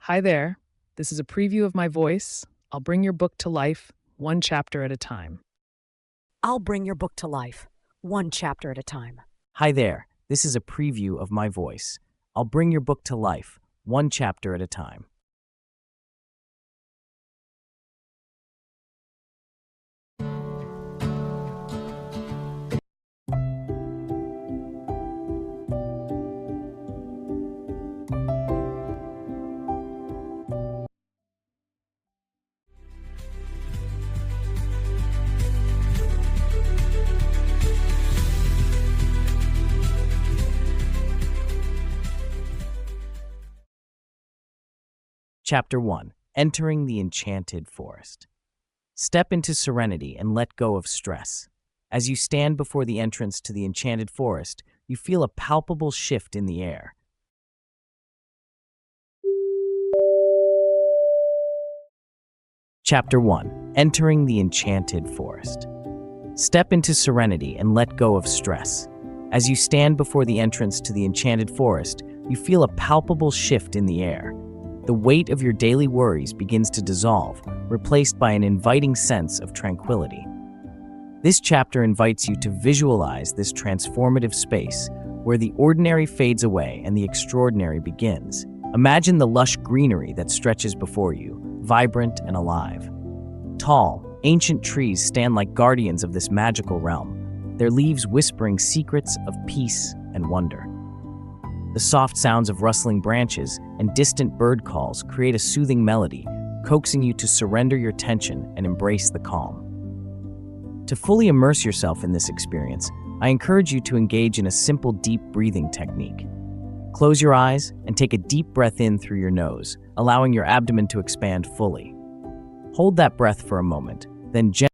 Hi there. This is a preview of my voice. I'll bring your book to life, one chapter at a time. I'll bring your book to life, one chapter at a time. Hi there, this is a preview of my voice. I'll bring your book to life, one chapter at a time. Chapter 1. Entering the Enchanted Forest. Step into serenity and let go of stress. As you stand before the entrance to the Enchanted Forest, you feel a palpable shift in the air. Chapter 1. Entering the Enchanted Forest. Step into serenity and let go of stress. As you stand before the entrance to the Enchanted Forest, you feel a palpable shift in the air. The weight of your daily worries begins to dissolve, replaced by an inviting sense of tranquility. This chapter invites you to visualize this transformative space where the ordinary fades away and the extraordinary begins. Imagine the lush greenery that stretches before you, vibrant and alive. Tall, ancient trees stand like guardians of this magical realm, their leaves whispering secrets of peace and wonder. The soft sounds of rustling branches and distant bird calls create a soothing melody, coaxing you to surrender your tension and embrace the calm. To fully immerse yourself in this experience, I encourage you to engage in a simple deep breathing technique. Close your eyes and take a deep breath in through your nose, allowing your abdomen to expand fully. Hold that breath for a moment, then gently